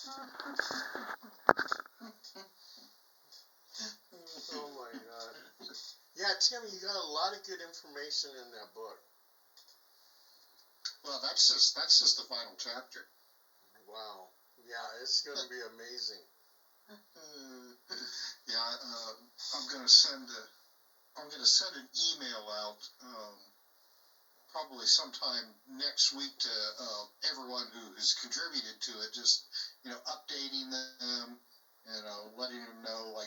Oh my God. Yeah, Tim, you got a lot of good information in that book. Well, that's just the final chapter. Wow. Yeah, it's going to be amazing. Yeah, I'm gonna send an email out probably sometime next week to everyone who has contributed to it. Just updating them, letting them know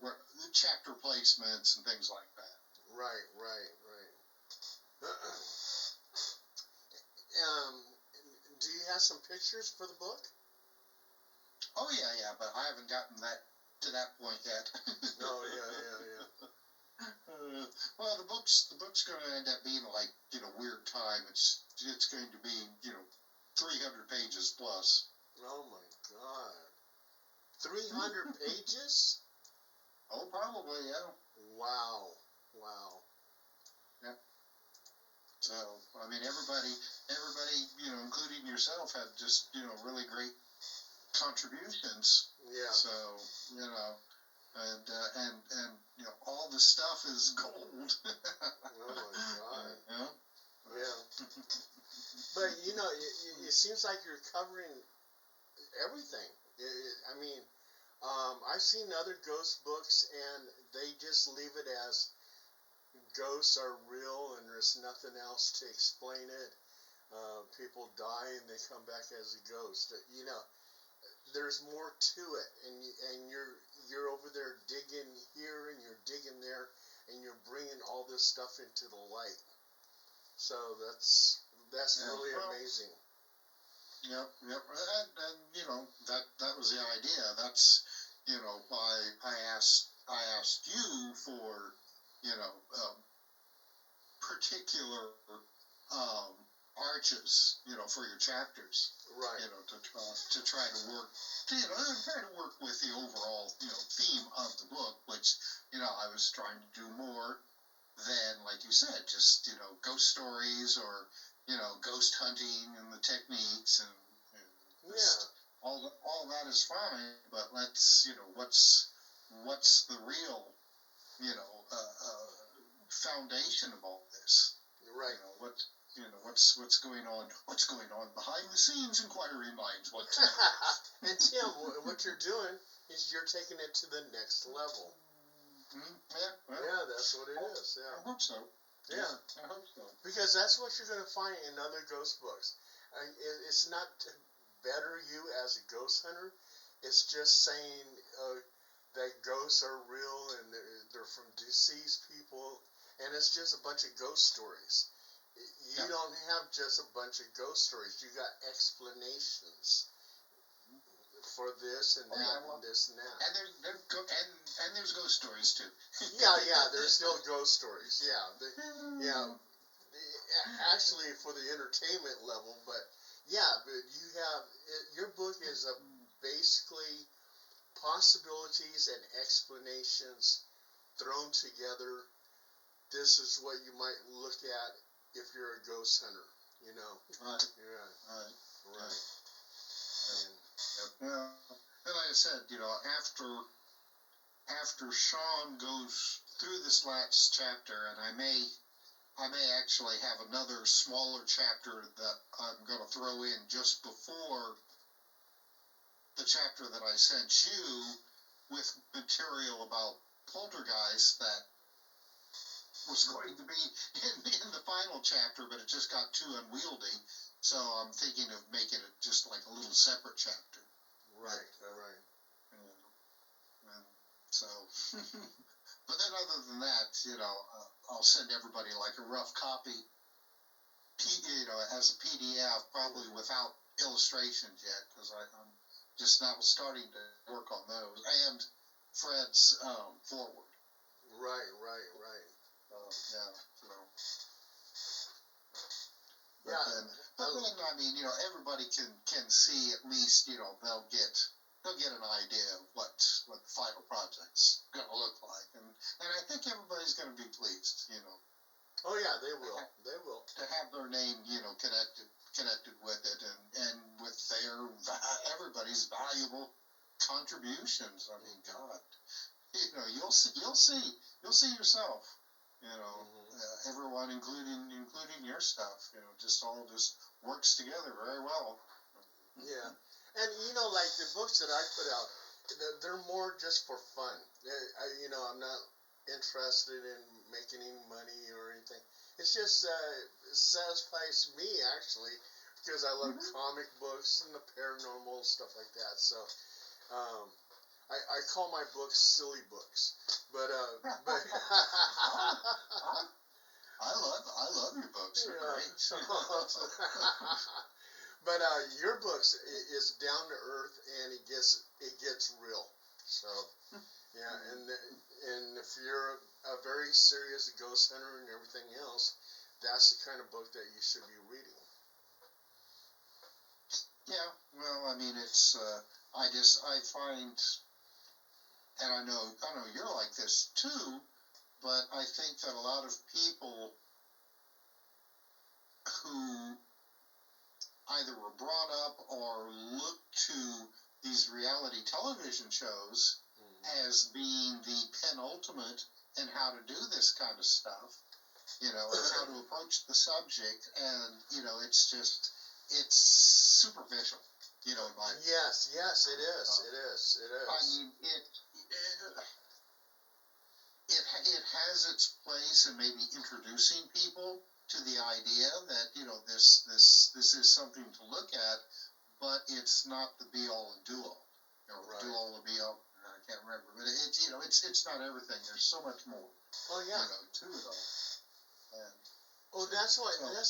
where the chapter placements and things like that. Right. Do you have some pictures for the book? Oh yeah, but I haven't gotten to that point yet. No, yeah. Well, the book's going to end up being like weird time. It's going to be 300 pages plus. Oh my God. 300 pages? Oh, probably, yeah. Wow. Yeah. So, I mean, everybody, including yourself, had just really great contributions. Yeah. So, and all the stuff is gold. Oh my God. Yeah. But it seems like you're covering everything. I mean, I've seen other ghost books, and they just leave it as ghosts are real, and there's nothing else to explain it. People die, and they come back as a ghost. There's more to it, and you're over there digging here, and you're digging there, and you're bringing all this stuff into the light. So that's really amazing. Yep. And that was the idea. That's why I asked you for particular arches for your chapters. Right. To try to work with the overall theme of the book, which I was trying to do more than, like you said, just ghost stories or ghost hunting and the techniques and all that is fine, but let's what's the real foundation of all this? Right. What's going on behind the scenes? Inquiring minds. What? And Tim, what you're doing is you're taking it to the next level. Yeah, that's what it is. Yeah. I hope so. Yeah, I hope so. Because that's what you're going to find in other ghost books. It's not to better you as a ghost hunter. It's just saying that ghosts are real and they're from deceased people, and it's just a bunch of ghost stories. You don't have just a bunch of ghost stories. You got explanations for this and that and this and that. And there's ghost stories too. Yeah, there's still ghost stories. Actually for the entertainment level, but you have your book is basically possibilities and explanations thrown together. This is what you might look at if you're a ghost hunter. Right. Right. And like I said, after Sean goes through this last chapter, and I may actually have another smaller chapter that I'm going to throw in just before the chapter that I sent you with material about poltergeist that was going to be in the final chapter, but it just got too unwieldy. So I'm thinking of making it just like a little separate chapter. Right. And so, but then other than that, I'll send everybody like a rough copy, as a PDF, probably without illustrations yet, because I'm just now starting to work on those, and Fred's forward. Right. But then I mean, everybody can see at least, they'll get an idea of what the final project's gonna look like, and I think everybody's gonna be pleased, Oh yeah, they will. To have their name, connected with it, and with everybody's valuable contributions. I mean, God, you'll see yourself. Everyone, including your stuff. Just all just works together very well. Yeah, and like the books that I put out, they're more just for fun. I'm not interested in making any money or anything. It's just it satisfies me actually because I love comic books and the paranormal stuff like that. So um, I call my books silly books, but I love your books. They're great. But your books is down to earth and it gets real. So yeah, and if you're a very serious ghost hunter and everything else, that's the kind of book that you should be reading. Yeah, well, I mean, it's I find, and I know you're like this too, but I think that a lot of people who either were brought up or look to these reality television shows as being the penultimate in how to do this kind of stuff, and how to approach the subject, and it's superficial, in my Yes, it is. I mean, it has its place in maybe introducing people to the idea that this is something to look at, but it's not the be all and do all. Right. Do all and be all. I can't remember, but it's not everything. There's so much more. Oh yeah. To it all. And that's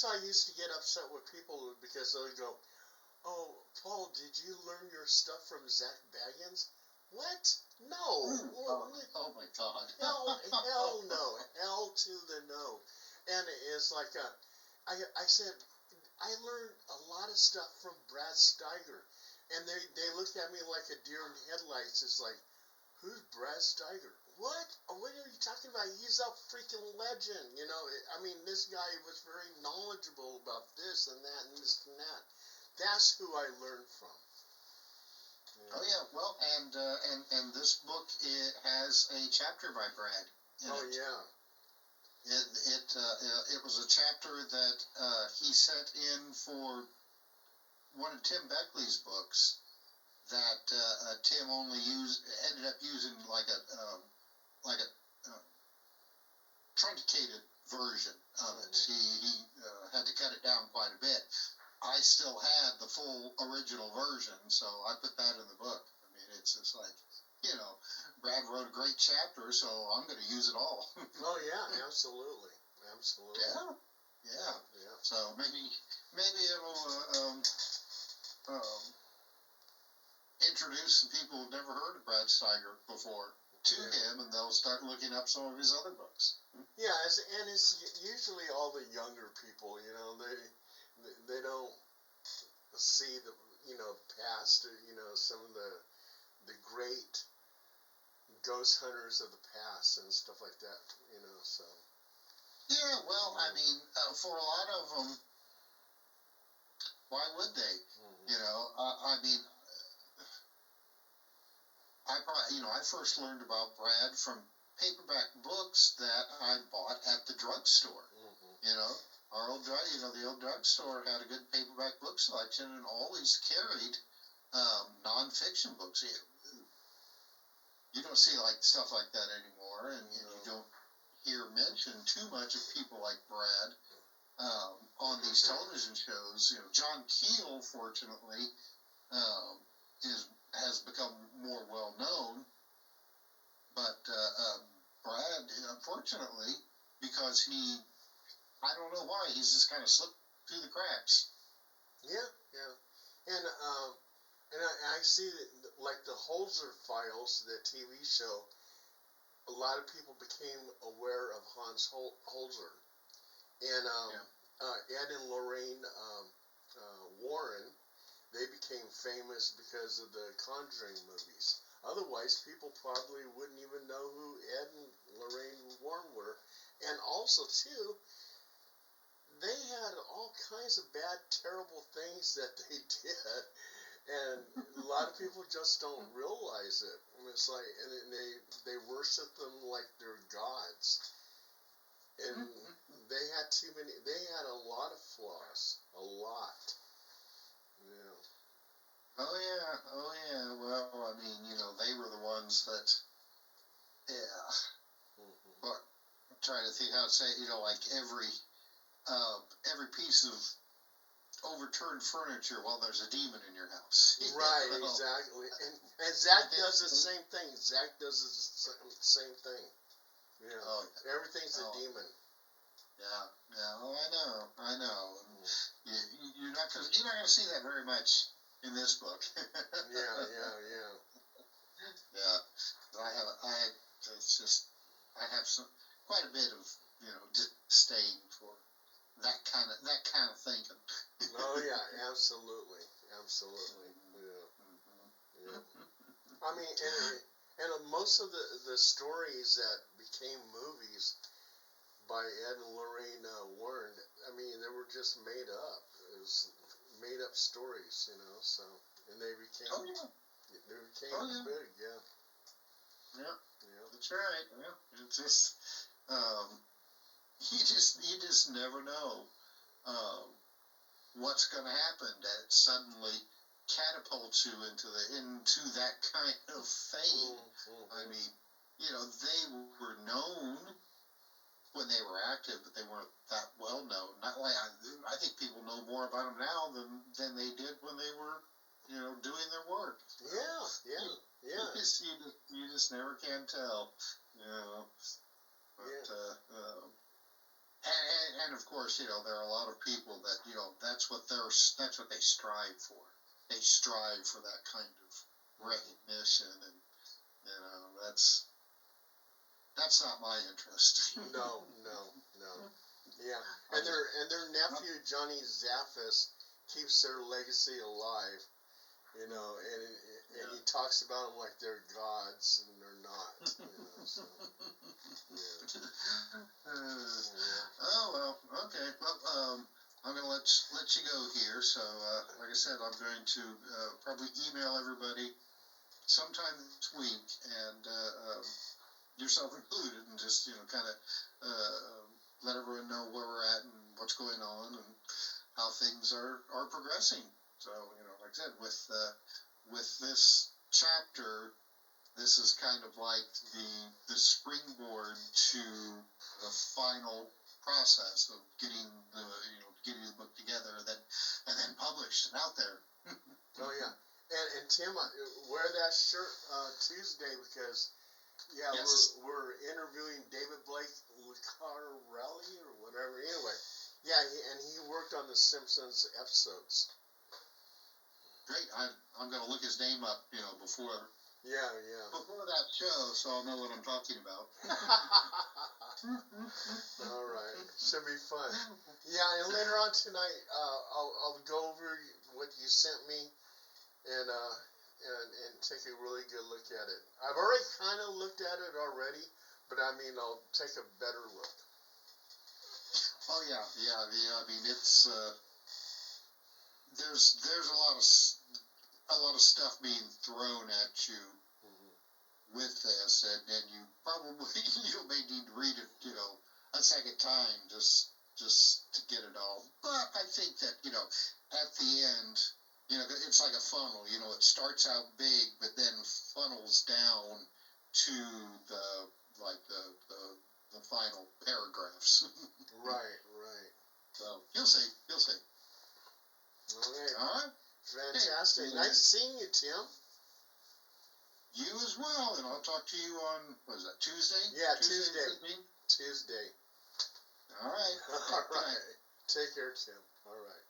why I used to get upset with people because they would go, "Oh, Paul, did you learn your stuff from Zach Baggins?" What? No. Oh my God. Hell no. Hell to the no. And it's like I said I learned a lot of stuff from Brad Steiger, and they looked at me like a deer in headlights. It's like, who's Brad Steiger? What? What are you talking about? He's a freaking legend. I mean, this guy was very knowledgeable about this and that and this and that. That's who I learned from. Oh yeah, well, and this book, it has a chapter by Brad in it. Yeah. It was a chapter that he sent in for one of Tim Beckley's books that Tim ended up using like a truncated version of it. He had to cut it down quite a bit. I still had the full original version, so I put that in the book. I mean, it's just like, Brad wrote a great chapter, so I'm going to use it all. Oh yeah, absolutely. Yeah. So maybe it'll introduce some people who've never heard of Brad Steiger before to him, and they'll start looking up some of his other books. Yeah, and it's usually all the younger people. They don't see the past. Some of the great ghost hunters of the past and stuff like that. So. Yeah, well, I mean, for a lot of them, why would they? I mean, I first learned about Brad from paperback books that I bought at the drugstore. Our old the old drugstore had a good paperback book selection and always carried nonfiction books. You don't see stuff like that anymore, and you don't hear mentioned too much of people like Brad on these television shows. John Keel, fortunately, has become more well known, but Brad, unfortunately, because I don't know why, he's just kind of slipped through the cracks. Yeah, and I see that, like the Holzer Files, the TV show. A lot of people became aware of Hans Holzer, and Ed and Lorraine Warren. They became famous because of the Conjuring movies. Otherwise, people probably wouldn't even know who Ed and Lorraine Warren were. And also, too, they had all kinds of bad, terrible things that they did, and a lot of people just don't realize it. It's like, and they worship them like they're gods, and they had too many. They had a lot of flaws, a lot. Yeah. Oh yeah, oh yeah. Well, I mean, they were the ones that, yeah. Mm-hmm. But I'm trying to think how to say, like every piece of overturned furniture. Well, there's a demon in your house. Right, exactly. And Zach does the same thing. Zach does the same thing. Yeah. Oh, Everything's a demon. Yeah, yeah. Oh, I know. You're not gonna see that very much in this book. Yeah. Yeah. I have quite a bit of disdain for that kind of thinking. Oh yeah, absolutely. Yeah. Yeah. I mean, and most of the stories that became movies by Ed and Lorraine Warren, I mean, they were just made up. It was made up stories, So, and they became big. Yeah. Yeah. Yeah. That's right. Yeah. It's just you just never know what's going to happen that suddenly catapults you into that kind of fame. Mm-hmm. I mean, they were known when they were active, but they weren't that well known. Not like I think people know more about them now than they did when they were, doing their work. Yeah. You just never can tell, But Yeah. and of course, there are a lot of people that that's what they strive for. They strive for that kind of recognition, and that's not my interest. No. Yeah, and their nephew Johnny Zaffis keeps their legacy alive, and he talks about them like they're gods, and they're not. So, yeah. Oh well, okay. Well, I'm gonna let you go here. So, like I said, I'm going to probably email everybody sometime this week, and yourself included, and just kind of let everyone know where we're at and what's going on and how things are progressing. So, like I said, with this chapter, this is kind of like the springboard to the final process of getting the book together, and then published and out there. Oh yeah, and Tim, wear that shirt Tuesday because Yes. we're interviewing David Blake Lucarelli or whatever. Anyway, yeah, he worked on the Simpsons episodes. Great. I'm going to look his name up, before Yeah. before that show, so I'll know what I'm talking about. All right, should be fun. Yeah, and later on tonight, I'll go over what you sent me and take a really good look at it. I've already kind of looked at it already, but I mean I'll take a better look. Oh yeah. I mean it's there's a lot of stuff being thrown at you with this, and you probably you may need to read it a second time just to get it all. But I think that at the end it's like a funnel. It starts out big, but then funnels down to the final paragraphs. Right. So you'll see. Okay. All right. Fantastic. Hey, nice seeing you, Tim. You as well, and I'll talk to you on, what is that, Tuesday? Yeah, Tuesday. All right. All right. Take care, Tim. All right.